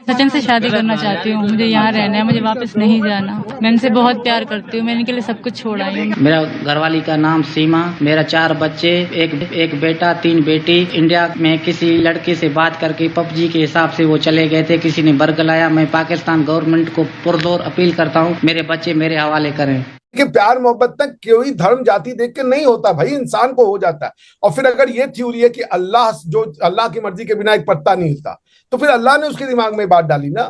सचिन से शादी करना चाहती हूँ, मुझे यहाँ रहना है, मुझे वापस नहीं जाना। मैं इनसे बहुत प्यार करती हूँ, मैं इनके लिए सब कुछ छोड़ आई हूँ। मेरा घरवाली का नाम सीमा, मेरा 4 बच्चे, एक बेटा 3 बेटी। इंडिया में किसी लड़के से बात करके पबजी के हिसाब से वो चले गए थे, किसी ने बरगलाया। मैं पाकिस्तान गवर्नमेंट को पुरजोर अपील करता हूँ, मेरे बच्चे मेरे हवाले करें। कि प्यार मोहब्बत तक कोई धर्म जाति देख के नहीं होता भाई, इंसान को हो जाता है। और फिर अगर ये थ्योरी है कि अल्लाह की मर्जी के बिना एक पत्ता नहीं हिलता, तो फिर अल्लाह ने उसके दिमाग में बात डाली ना।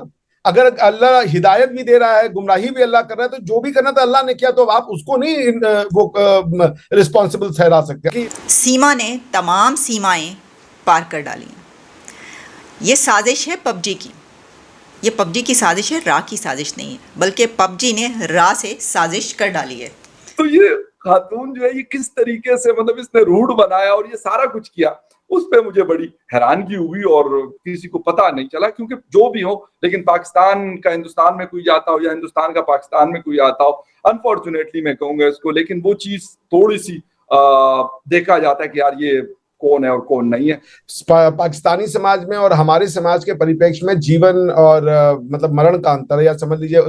अगर अल्लाह हिदायत भी दे रहा है, गुमराही भी अल्लाह कर रहा है, तो जो भी करना था अल्लाह ने किया, तो आप उसको नहीं वो रिस्पॉन्सिबल ठहरा सकते कि सीमा ने तमाम सीमाएं पार कर डाली। ये साजिश है पबजी की। ये पबजी की साजिश है, रा की साजिश नहीं है, बल्कि पबजी ने रा से साजिश कर डाली है। तो ये खातून जो है, ये किस तरीके से मतलब इसने रूट बनाया और ये सारा कुछ किया, उस पे मुझे बड़ी हैरानगी हुई और किसी को पता नहीं चला। क्योंकि जो भी हो, लेकिन पाकिस्तान का हिंदुस्तान में कोई जाता हो या हिंदुस्तान का पाकिस्तान में कोई आता हो, अनफॉर्चुनेटली मैं कहूंगा इसको, लेकिन वो चीज थोड़ी सी देखा जाता है कि यार ये कौन है और कौन नहीं है। पाकिस्तानी समाज में और हमारे समाज के परिप्रेक्ष्य में जीवन और मतलब मरण का अंतर है, या समझ लीजिए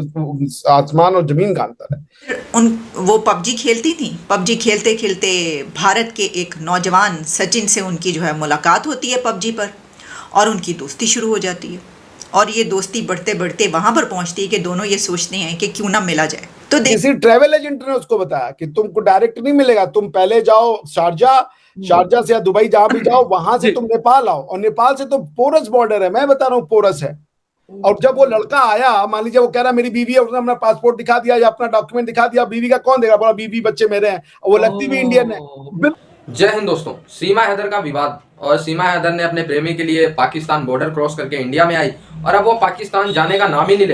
आसमान और जमीन का अंतर है। वो पबजी खेलती थी, पबजी खेलते खेलते भारत के एक नौजवान सचिन से उनकी जो है मुलाकात होती है पबजी पर, और उनकी दोस्ती शुरू हो जाती है। और ये दोस्ती बढ़ते बढ़ते वहां पर पहुंचती है कि दोनों ये सोचते हैं कि क्यों ना मिला जाए। तो किसी ट्रैवल एजेंट ने उसको बताया कि तुमको डायरेक्ट नहीं मिलेगा, तुम पहले जाओ शारजा से या दुबई, जहां भी जाओ, वहां से तुम नेपाल आओ, और नेपाल से तो पोरस बॉर्डर है, मैं बता रहा हूँ पोरस है। और जब वो लड़का आया, मान लीजिए वो कह रहा मेरी बीवी है, उसने अपना पासपोर्ट दिखा दिया या अपना डॉक्यूमेंट दिखा दिया, बीवी का कौन देगा, बोला बीवी बच्चे मेरे हैं, और वो लगती भी इंडियन है। जय हिंद दोस्तों। सीमा हैदर का विवाद, और सीमा हैदर ने अपने प्रेमी के लिए पाकिस्तान बॉर्डर क्रॉस करके इंडिया में आई, और अब वो पाकिस्तान जाने का नाम ही नहीं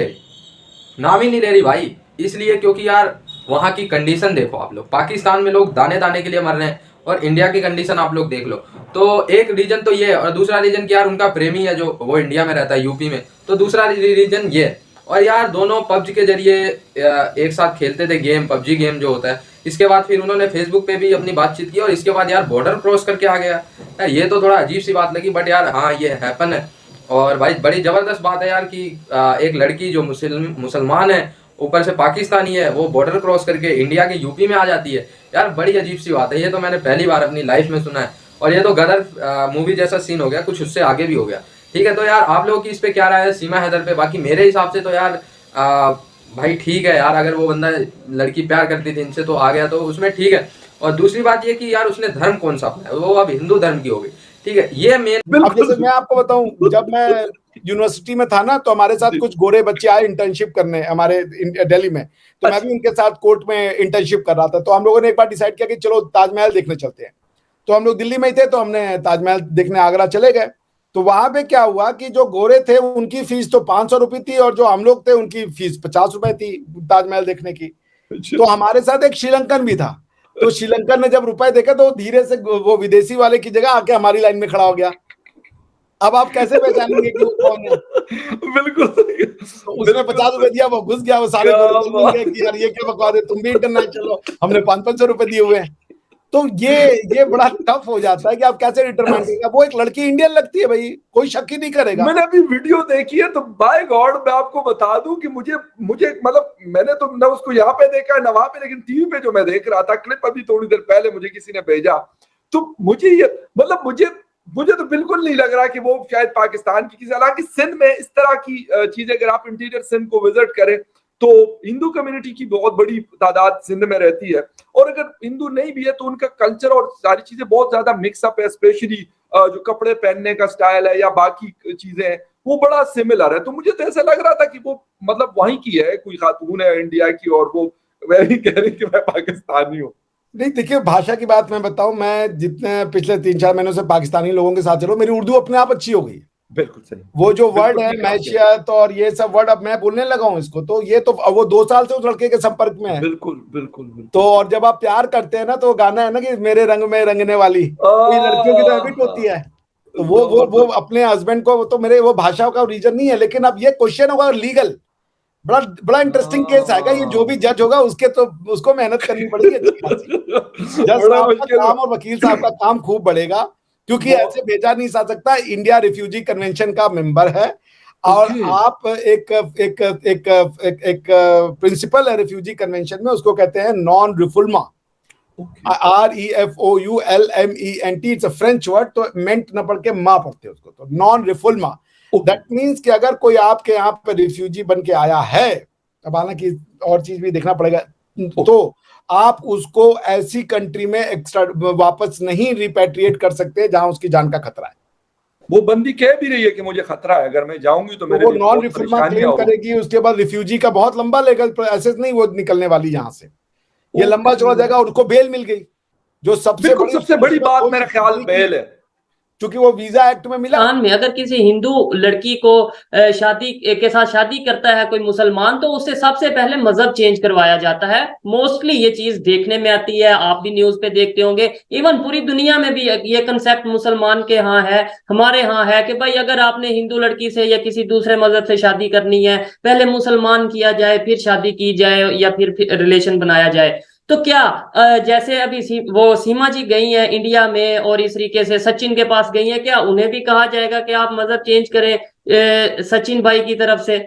ले रही भाई। इसलिए क्योंकि यार वहाँ की कंडीशन देखो आप लोग, पाकिस्तान में लोग दाने दाने के लिए मर रहे हैं, और इंडिया की कंडीशन आप लोग देख लो। तो एक रीजन तो ये है, और दूसरा रीजन कि यार उनका प्रेमी है जो वो इंडिया में रहता है, यूपी में, तो दूसरा रीजन ये है। और यार दोनों पबजी के जरिए एक साथ खेलते थे गेम, पबजी गेम जो होता है। इसके बाद फिर उन्होंने फेसबुक पे भी अपनी बातचीत की, और इसके बाद यार बॉर्डर क्रॉस करके आ गया यार। ये तो थोड़ा अजीब सी बात लगी, बट यार हाँ ये हैपन है। और भाई बड़ी जबरदस्त बात है यार कि एक लड़की जो मुसलमान है, ऊपर से पाकिस्तानी है, वो बॉर्डर क्रॉस करके इंडिया के यूपी में आ जाती है। यार बड़ी अजीब सी बात है, ये तो मैंने पहली बार अपनी लाइफ में सुना है। और ये तो गदर मूवी जैसा सीन हो गया, कुछ उससे आगे भी हो गया। ठीक है, तो यार आप लोगों की इस पे क्या राय है सीमा हैदर पे? बाकी मेरे हिसाब से तो यार भाई ठीक है यार, अगर वो बंदा लड़की प्यार करती थी इनसे तो आ गया तो उसमें ठीक है। और दूसरी बात ये कि यार उसने धर्म कौन सा अपनाया, वो अब हिंदू धर्म की हो गई। ठीक है, ये मेन। अब जैसे मैं आपको बताऊं, जब मैं यूनिवर्सिटी में था ना, तो हमारे साथ कुछ गोरे बच्चे आए इंटर्नशिप करने हमारे दिल्ली में, तो मैं भी उनके साथ कोर्ट में इंटर्नशिप कर रहा था। तो हम लोगों ने एक बार डिसाइड किया कि चलो ताजमहल देखने चलते हैं। तो हम लोग दिल्ली में ही थे, तो हमने ताजमहल देखने आगरा चले गए। तो वहां पे क्या हुआ कि जो गोरे थे उनकी फीस तो 500 रुपए थी, और जो हम लोग थे उनकी फीस 50 रुपए थी ताजमहल देखने की। तो हमारे साथ एक श्रीलंकन भी था, तो श्रीलंकन ने जब रुपए देखा तो धीरे से वो विदेशी वाले की जगह आके हमारी लाइन में खड़ा हो गया। अब आप कैसे पहचानेंगे कि वो कौन है? बिल्कुल। तो उसने 50 रुपए दिया, वो घुस गया, वो सारे गए कि यार ये क्या बकवास है, तुम भी इंटरनेशनल हो, हमने 500 रुपए दिए हुए हैं। तो ये बड़ा टफ हो जाता है कि आप कैसे डिटरमाइन करेंगे। वो एक लड़की इंडियन लगती है भाई, कोई शक ही नहीं करेगा। मैंने अभी वीडियो देखी है, तो बाय गॉड मैं आपको बता दूं कि मुझे मतलब मैंने तो ना उसको यहाँ पे देखा है ना वहां पे, लेकिन टीवी पे जो मैं देख रहा था क्लिप अभी थोड़ी देर पहले मुझे किसी ने भेजा, तो मुझे ये मतलब मुझे तो बिल्कुल नहीं लग रहा कि वो शायद पाकिस्तान की किसी, हालांकि सिंध में इस तरह की चीजें, अगर आप इंटीरियर सिंध को विजिट करें तो हिंदू कम्युनिटी की बहुत बड़ी तादाद सिंध में रहती है, और अगर हिंदू नहीं भी है तो उनका कल्चर और सारी चीजें बहुत ज्यादा मिक्स अप है। स्पेशली जो कपड़े पहनने का स्टाइल है या बाकी चीजें हैं वो बड़ा सिमिलर है। तो मुझे तो ऐसा लग रहा था कि वो मतलब वहीं की है, कोई खातून है इंडिया की, और वो वह भी कह रही कि मैं पाकिस्तानी हूँ। नहीं देखिए, भाषा की बात मैं बताऊं, मैं जितने पिछले 3-4 महीनों से पाकिस्तानी लोगों के साथ चलो, मेरी उर्दू अपने आप अच्छी हो गई। बिल्कुल सही। वो जो वर्ड है मैशियत और ये सब वर्ड अब मैं बोलने लगा हूं इसको, तो ये तो वो 2 साल से उस लड़के के संपर्क में है। बिल्कुल बिल्कुल बिल्कुल। तो और जब आप प्यार करते हैं ना, तो गाना है ना कि मेरे रंग में रंगने वाली, तो ये लड़कियों की तो हैबिट होती है। तो वो अपने हस्बैंड को, तो मेरे वो भाषा का रीजन नहीं है। लेकिन अब ये क्वेश्चन होगा लीगल, बड़ा इंटरेस्टिंग केस आएगा ये। जो भी जज होगा उसको मेहनत करनी पड़ेगी। जज साहब का काम और वकील साहब का काम खूब बढ़ेगा, क्योंकि ऐसे भेजा नहीं जा सकता। इंडिया रिफ्यूजी कन्वेंशन का मेंबर है, और Okay. आप एक एक एक एक, एक प्रिंसिपल है रिफ्यूजी कन्वेंशन में, उसको कहते हैं non refoulement, REFOULMENT, it's a French word, तो मेंट न पढ़ के माँ पढ़ते हैं उसको, तो नॉन रिफुलमा। दैट मीन्स कि अगर कोई आपके यहाँ पे रिफ्यूजी बन के आया है, अब हालांकि और चीज भी देखना पड़ेगा, तो आप उसको ऐसी कंट्री में एक्स्ट्रा वापस नहीं रिपेट्रिएट कर सकते जहां उसकी जान का खतरा है। वो बंदी कह भी रही है कि मुझे खतरा है, अगर मैं जाऊंगी तो मेरे वो लिए नॉन बहुत रिफुलमा परेशानियां क्लेम होगी। करेगी, उसके बाद रिफ्यूजी का बहुत लंबा लीगल प्रोसेस नहीं वो निकलने वाली यहाँ से, ये लंबा चौड़ा जाएगा। उनको बेल मिल गई, जो बिल्कुल सबसे बड़ी बात मेरा ख्याल बेल है, क्योंकि वो वीजा एक्ट में मिला। पाकिस्तान में अगर किसी हिंदू लड़की को शादी के साथ शादी करता है कोई मुसलमान, तो उससे सबसे पहले मजहब चेंज करवाया जाता है। मोस्टली ये चीज देखने में आती है, आप भी न्यूज पे देखते होंगे, इवन पूरी दुनिया में भी ये कंसेप्ट मुसलमान के यहाँ है, हमारे यहाँ है कि भाई अगर आपने हिंदू लड़की से या किसी दूसरे मजहब से शादी करनी है, पहले मुसलमान किया जाए, फिर शादी की जाए या फिर रिलेशन बनाया जाए। तो क्या जैसे अभी वो सीमा जी गई हैं इंडिया में और इस तरीके से सचिन के पास गई हैं, क्या उन्हें भी कहा जाएगा कि आप मजहब चेंज करें सचिन भाई की तरफ से?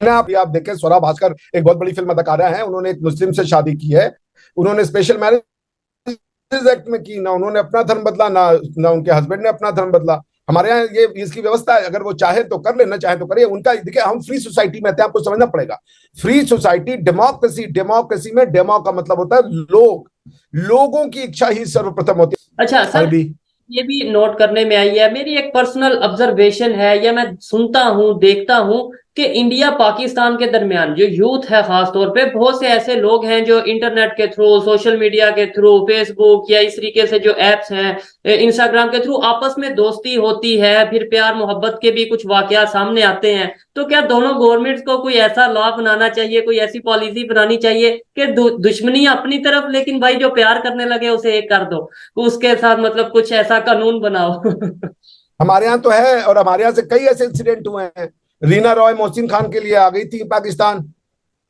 आप देखें, स्वरा भास्कर एक बहुत बड़ी फिल्म अदाकारा है, उन्होंने एक मुस्लिम से शादी की है, उन्होंने स्पेशल मैरिज एक्ट में की, ना उन्होंने अपना धर्म बदला, ना उनके हस्बैंड ने अपना धर्म बदला। हमारे यहाँ ये इसकी व्यवस्था है, अगर वो चाहे तो कर ले, ना चाहे तो करे, उनका। देखिए, हम फ्री सोसाइटी में आते हैं, आपको समझना पड़ेगा। फ्री सोसाइटी, डेमोक्रेसी, डेमोक्रेसी में डेमो का मतलब होता है लोग, लोगों की इच्छा ही सर्वप्रथम होती है। अच्छा सर, ये भी नोट करने में आई है, मेरी एक पर्सनल ऑब्जर्वेशन है, या मैं सुनता हूँ देखता हूँ कि इंडिया पाकिस्तान के दरमियान जो यूथ है, खास तौर पे बहुत से ऐसे लोग हैं जो इंटरनेट के थ्रू, सोशल मीडिया के थ्रू, फेसबुक या इस तरीके से जो एप्स हैं, इंस्टाग्राम के थ्रू आपस में दोस्ती होती है, फिर प्यार मोहब्बत के भी कुछ वाकयात सामने आते हैं। तो क्या दोनों गवर्नमेंट्स को कोई ऐसा लॉ बनाना चाहिए, कोई ऐसी पॉलिसी बनानी चाहिए कि दुश्मनी अपनी तरफ, लेकिन भाई जो प्यार करने लगे उसे एक कर दो, उसके साथ मतलब कुछ ऐसा कानून बनाओ? हमारे यहाँ तो है, और हमारे यहाँ से कई ऐसे इंसिडेंट हुए हैं। रीना रॉय मोहसिन खान के लिए आ गई थी पाकिस्तान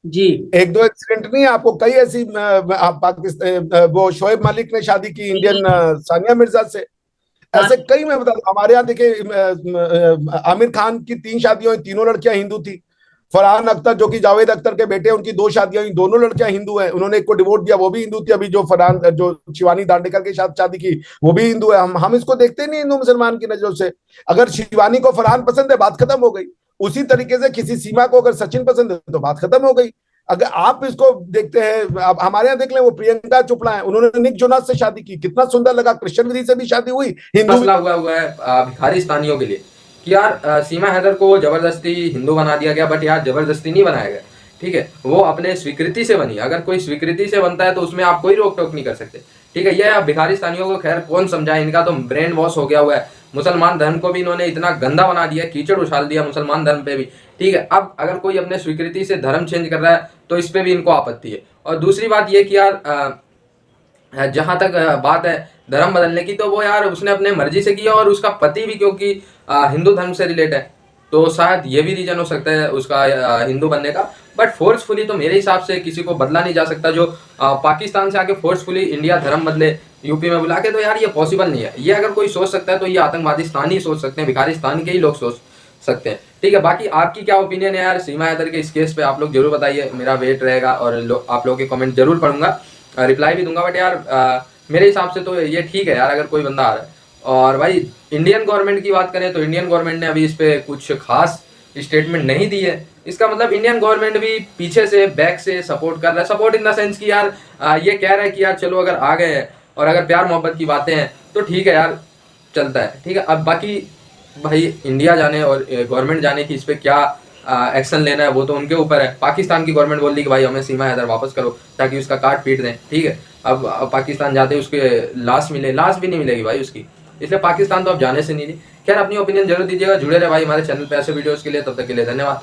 जी, एक दो एक्सीडेंट नहीं, आपको कई ऐसी पाकिस्तान, वो शोएब मालिक ने शादी की इंडियन सानिया मिर्जा से, ऐसे कई। मैं बता दूं, हमारे यहाँ देखिए, आमिर खान की 3 शादियां हुई, तीनों लड़कियां हिंदू थी। फरहान अख्तर जो कि जावेद अख्तर के बेटे, उनकी 2 शादियां हुई, दोनों लड़कियां हिंदू हैं, उन्होंने एक को डिवोर्स दिया, वो भी हिंदू थी। अभी जो शिवानी दांडेकर के साथ शादी की, वो भी हिंदू है। हम इसको देखते नहीं हिंदू मुसलमान की नजरों से। अगर शिवानी को फरहान पसंद है, बात खत्म हो गई। उसी तरीके से किसी सीमा को अगर सचिन पसंद है तो बात खत्म हो गई। अगर आप इसको देखते हैं, आप हमारे यहाँ देख लें, वो प्रियंका चोपड़ा है, उन्होंने निक जोनास से शादी की, कितना सुंदर लगा। कृष्ण विधि से भी शादी हुई, हिंदू मसला हुआ है भिखारिस्तानियों के लिए कि यार सीमा हैदर को जबरदस्ती हिंदू बना दिया गया, बट यार जबरदस्ती नहीं बनाया गया, ठीक है, वो अपने स्वीकृति से बनी। अगर कोई स्वीकृति से बनता है तो उसमें आप कोई रोक टोक नहीं कर सकते, ठीक है। ये भिखारिस्तानियों को खैर कौन समझाए, इनका तो ब्रेन वॉश हो गया हुआ है। मुसलमान धर्म को भी इन्होंने इतना गंदा बना दिया, कीचड़ उछाल दिया मुसलमान धर्म पे भी, ठीक है। अब अगर कोई अपने स्वीकृति से धर्म चेंज कर रहा है तो इस पे भी इनको आपत्ति है। और दूसरी बात ये कि यार जहां तक बात है धर्म बदलने की, तो वो यार उसने अपने मर्जी से किया, और उसका पति भी क्योंकि हिंदू धर्म से रिलेट है, तो शायद ये भी रीजन हो सकता है उसका हिंदू बनने का। बट फोर्सफुली तो मेरे हिसाब से किसी को बदला नहीं जा सकता। जो पाकिस्तान से आके फोर्सफुली इंडिया धर्म बदले यूपी में बुला के, तो यार ये पॉसिबल नहीं है। ये अगर कोई सोच सकता है तो ये आतंकवादिस्तान ही सोच सकते हैं, भिखारिस्तान के ही लोग सोच सकते हैं, ठीक है। बाकी आपकी क्या ओपिनियन है यार सीमा हैदर के इस केस पे, आप लोग जरूर बताइए, मेरा वेट रहेगा और आप लोगों के कमेंट जरूर पढ़ूंगा, रिप्लाई भी दूंगा। बट यार मेरे हिसाब से तो ये ठीक है यार, अगर कोई बंदा आ रहा है। और भाई इंडियन गवर्नमेंट की बात करें तो इंडियन गवर्नमेंट ने अभी इस पे कुछ खास स्टेटमेंट नहीं दी है। इसका मतलब इंडियन गवर्नमेंट भी पीछे से, बैक से सपोर्ट कर रहा है। सपोर्ट इन द सेंस कि यार ये कह रहा है कि यार चलो अगर आ गए हैं और अगर प्यार मोहब्बत की बातें हैं तो ठीक है यार, चलता है, ठीक है। अब बाकी भाई इंडिया जाने और गवर्नमेंट जाने की इस पर क्या एक्शन लेना है वो तो उनके ऊपर है। पाकिस्तान की गवर्नमेंट बोल दी कि भाई हमें सीमा हैदर वापस करो ताकि उसका काट पीट दें, ठीक है। अब पाकिस्तान जाते उसके लाश मिले, लाश भी नहीं मिलेगी भाई उसकी, इसलिए पाकिस्तान तो अब जाने से नहीं दी। खैर अपनी ओपिनियन जरूर दीजिएगा, जुड़े रहे भाई हमारे चैनल पे ऐसे वीडियोस के लिए। तब तक के लिए धन्यवाद।